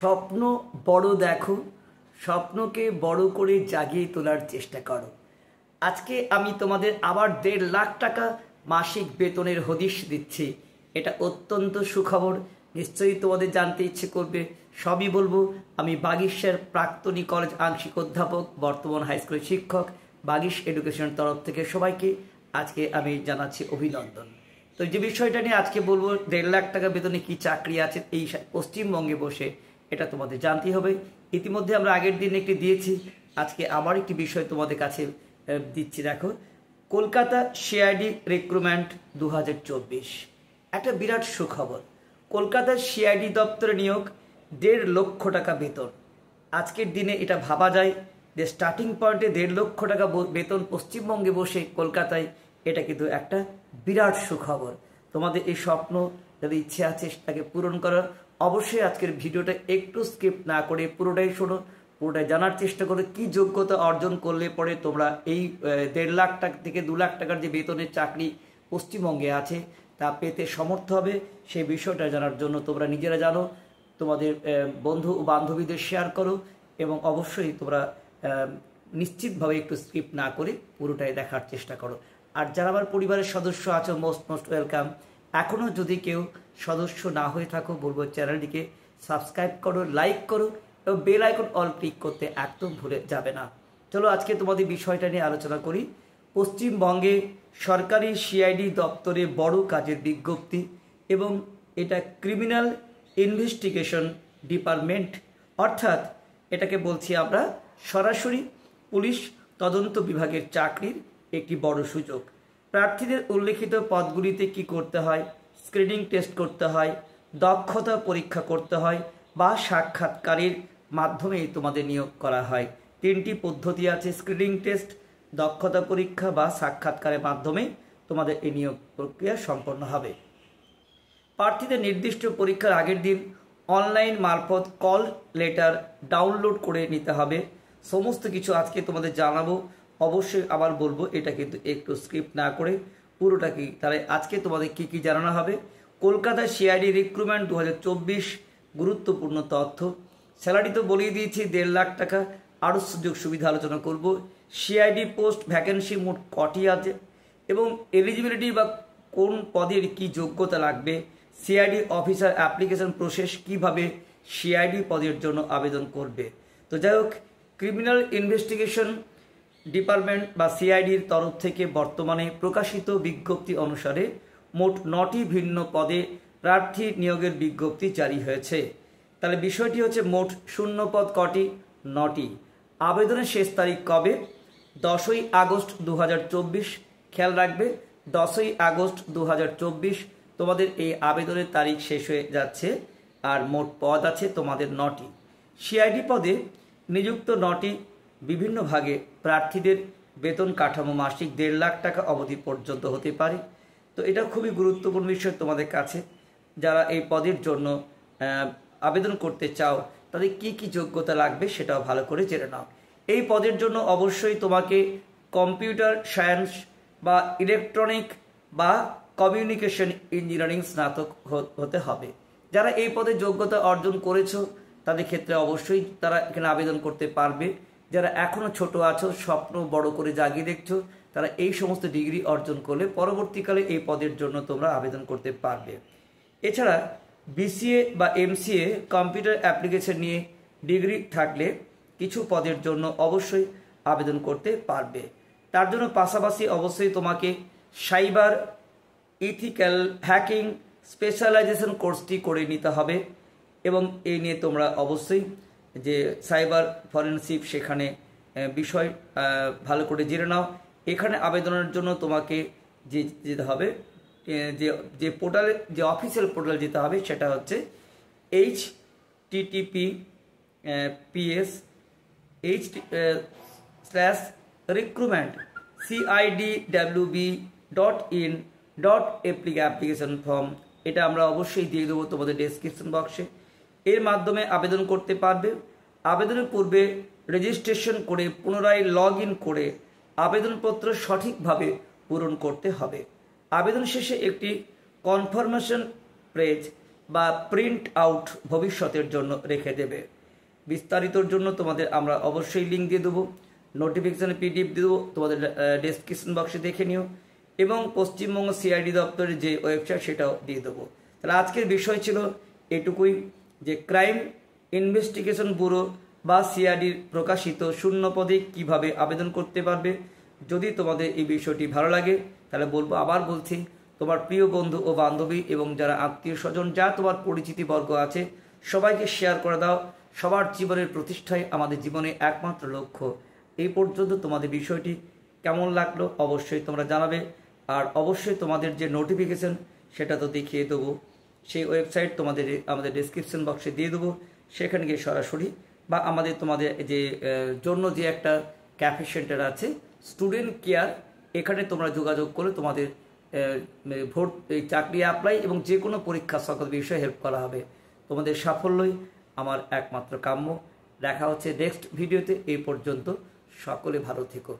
স্বপ্ন বড় দেখো, স্বপ্নকে বড় করে জাগিয়ে তোলার চেষ্টা করো। আজকে আমি তোমাদের আবার 1.5 লাখ টাকা মাসিক বেতনের হদিশ দিচ্ছি। এটা অত্যন্ত সুখবর, নিশ্চয়ই তোমাদের জানতে ইচ্ছে করবে। সবই বলবো। আমি বাগিশের প্রাক্তনী কলেজ আংশিক অধ্যাপক, বর্তমান হাই স্কুলের শিক্ষক, বাগিশ এডুকেশনের তরফ থেকে সবাইকে আজকে আমি জানাচ্ছি অভিনন্দন। তো যে বিষয়টা নিয়ে আজকে বলবো, 1.5 লাখ টাকা বেতনে কি চাকরি আছে এই পশ্চিমবঙ্গে বসে, এটা তোমাদের জানতেই হবে। ইতিমধ্যে আমরা আগের দিন একটি দিয়েছি, আজকে আবার একটি বিষয় তোমাদের কাছে দিচ্ছি। দেখো, কলকাতা সিআইডি রিক্রুটমেন্ট 2024, একটা বিরাট সুখবর। কলকাতার সিআইডি দপ্তরে নিয়োগ, 1.5 লক্ষ টাকা বেতন। আজকের দিনে এটা ভাবা যায় যে স্টার্টিং পয়েন্টে 1.5 লক্ষ টাকা বেতন পশ্চিমবঙ্গে বসে কলকাতায়, এটা কিন্তু একটা বিরাট সুখবর। তোমাদের এই স্বপ্ন যদি ইচ্ছে আছে সেটাকে পূরণ করার, অবশ্যই আজকের ভিডিওটা একটু স্কিপ না করে পুরোটাই শোনো, পুরোটাই জানার চেষ্টা করো কি যোগ্যতা অর্জন করলে পরে তোমরা এই 1.5 লাখ টাকা থেকে 2 লাখ টাকার যে বেতনের চাকরি পশ্চিমবঙ্গে আছে তা পেতে সমর্থ হবে। সেই বিষয়টা জানার জন্য তোমরা নিজেরা জানো, তোমাদের বন্ধু ও বান্ধবীদের শেয়ার করো এবং অবশ্যই তোমরা নিশ্চিতভাবে একটু স্কিপ না করে পুরোটাই দেখার চেষ্টা করো। আর যারা আমার পরিবারের সদস্য আছো, মোস্ট ওয়েলকাম। এখনও যদি কেউ সদস্য না হয়ে থাকো, বলবো চ্যানেলটিকে সাবস্ক্রাইব করো, লাইক করো এবং বেল আইকন অল ক্লিক করতে একদম ভুলে যাবে না। চলো আজকে তোমাদের বিষয়টা নিয়ে আলোচনা করি। পশ্চিমবঙ্গে সরকারি সিআইডি দপ্তরে বড় কাজের বিজ্ঞপ্তি, এবং এটা ক্রিমিনাল ইনভেস্টিগেশন ডিপার্টমেন্ট, অর্থাৎ এটাকে বলছি আমরা সরাসরি পুলিশ তদন্ত বিভাগের চাকরির একটি বড় সুযোগ। প্রার্থীদের উল্লেখিত পদগুলিতে কি করতে হয়? স্ক্রিনিং টেস্ট করতে হয়, দক্ষতা পরীক্ষা করতে হয় বা সাক্ষাৎকারের মাধ্যমেই তোমাদের নিয়োগ করা হয়। 3টি পদ্ধতি আছে, স্ক্রিনিং টেস্ট, দক্ষতা পরীক্ষা বা সাক্ষাৎকারের মাধ্যমে তোমাদের এই নিয়োগ প্রক্রিয়া সম্পন্ন হবে। প্রার্থীদের নির্দিষ্ট পরীক্ষার আগের দিন অনলাইন মারফত কল লেটার ডাউনলোড করে নিতে হবে। সমস্ত কিছু আজকে তোমাদের জানাবো, অবশ্যই আবার বলবো এটা কিন্তু একটু স্ক্রিপ্ট না করে পুরোটা কি। তাহলে আজকে তোমাদের কি কি জানানো হবে? কলকাতা সিআইডি রিক্রুটমেন্ট 2024, গুরুত্বপূর্ণ তথ্য। স্যালারি তো বলিয়ে দিয়েছি 1.5 লাখ টাকা, আরও সুযোগ সুবিধা আলোচনা করব। সিআইডি পোস্ট ভ্যাকেন্সি মোট কটি আছে এবং এলিজিবিলিটি বা কোন পদের কি যোগ্যতা লাগবে, সিআইডি অফিসার অ্যাপ্লিকেশন প্রসেস, কিভাবে সিআইডি পদের জন্য আবেদন করবে। তো যাই হোক, ক্রিমিনাল ইনভেস্টিগেশন ডিপার্টমেন্ট বা সিআইডির তরফ থেকে বর্তমানে প্রকাশিত বিজ্ঞপ্তি অনুসারে মোট 9টি ভিন্ন পদে প্রার্থী নিয়োগের বিজ্ঞপ্তি জারি হয়েছে। তাহলে বিষয়টি হচ্ছে মোট শূন্য পদ কটি? 9টি। আবেদনের শেষ তারিখ কবে? 10ই আগস্ট 2024। খেয়াল রাখবে, 10ই আগস্ট 2024 তোমাদের এই আবেদনের তারিখ শেষ হয়ে যাচ্ছে। আর মোট পদ আছে তোমাদের 9টি। সিআইডি পদে নিযুক্ত 9টি বিভিন্ন ভাগে প্রার্থীদের বেতন কাঠামো মাসিক 1.5 লাখ টাকা অবধি পর্যন্ত হতে পারে। তো এটা খুবই গুরুত্বপূর্ণ বিষয় তোমাদের কাছে। যারা এই পদের জন্য আবেদন করতে চাও তাদের কি কি যোগ্যতা লাগবে সেটাও ভালো করে জেনে নাও। এই পদের জন্য অবশ্যই তোমাকে কম্পিউটার সায়েন্স বা ইলেকট্রনিক বা কমিউনিকেশন ইঞ্জিনিয়ারিং স্নাতক হতে হবে। যারা এই পদে যোগ্যতা অর্জন করেছো তাদের ক্ষেত্রে অবশ্যই তারা এখানে আবেদন করতে পারবে। যারা এখনও ছোট আছো, স্বপ্ন বড় করে জাগিয়ে দেখছো, তারা এই সমস্ত ডিগ্রি অর্জন করলে পরবর্তীকালে এই পদের জন্য তোমরা আবেদন করতে পারবে। এছাড়া বিসিএ বা এমসিএ কম্পিউটার অ্যাপ্লিকেশন নিয়ে ডিগ্রি থাকলে কিছু পদের জন্য অবশ্যই আবেদন করতে পারবে। তার জন্য পাশাপাশি অবশ্যই তোমাকে সাইবার ইথিক্যাল হ্যাকিং স্পেশালাইজেশন কোর্সটি করে নিতে হবে এবং এই নিয়ে তোমরা অবশ্যই যে সাইবার ফরেনসিক সেখানে বিষয় ভালো করে জেনে নাও। এখানে আবেদনের জন্য তোমাকে যেতে হবে, যে পোর্টালে, যে অফিসিয়াল পোর্টাল যেতে হবে সেটা হচ্ছে https://recruitment.cidwb.in.application form। এটা আমরা অবশ্যই দিয়ে দেবো তোমাদের ডেসক্রিপশন বক্সে। এর মাধ্যমে আবেদন করতে পারবে। আবেদনের পূর্বে রেজিস্ট্রেশন করে পুনরায় লগ ইন করে আবেদনপত্র সঠিকভাবে পূরণ করতে হবে। আবেদন শেষে একটি কনফার্মেশন পেজ বা প্রিন্ট আউট ভবিষ্যতের জন্য রেখে দেবে। বিস্তারিতর জন্য তোমাদের আমরা অবশ্যই লিঙ্ক দিয়ে দেবো, নোটিফিকেশানে পিডিএফ দিয়ে দেবো, তোমাদের ডেসক্রিপশন বক্সে দেখে নিও, এবং পশ্চিমবঙ্গ সিআইডি দপ্তরের যে ওয়েবসাইট সেটাও দিয়ে দেবো। তাহলে আজকের বিষয় ছিল এটুকুই, যে ক্রাইম ইনভেস্টিগেশন ব্যুরো বা সিআইডির প্রকাশিত শূন্য পদে কীভাবে আবেদন করতে পারবে। যদি তোমাদের এই বিষয়টি ভালো লাগে তাহলে বলবো, আবার বলছি, তোমার প্রিয় বন্ধু ও বান্ধবী এবং যারা আত্মীয় স্বজন, যা তোমার পরিচিতি বর্গ আছে, সবাইকে শেয়ার করে দাও। সবার জীবনের প্রতিষ্ঠাই আমাদের জীবনে একমাত্র লক্ষ্য। এই পর্যন্ত তোমাদের বিষয়টি কেমন লাগলো অবশ্যই তোমরা জানাবে। আর অবশ্যই তোমাদের যে নোটিফিকেশন সেটা তো দেখিয়ে দেবো, সেই ওয়েবসাইট তোমাদের আমাদের ডেসক্রিপশন বক্সে দিয়ে দেবো, সেখানে গিয়ে সরাসরি বা তোমাদের যে জন্য যে একটা ক্যাফে সেন্টার আছে স্টুডেন্ট কেয়ার, এখানে তোমরা যোগাযোগ করে তোমাদের ভোট চাকরি অ্যাপ্লাই এবং যে কোনো পরীক্ষা সকল বিষয়ে হেল্প করা হবে। তোমাদের সাফল্যই আমার একমাত্র কাম্য। দেখা হচ্ছে নেক্সট ভিডিওতে। এই পর্যন্ত সকলে ভালো থেকো।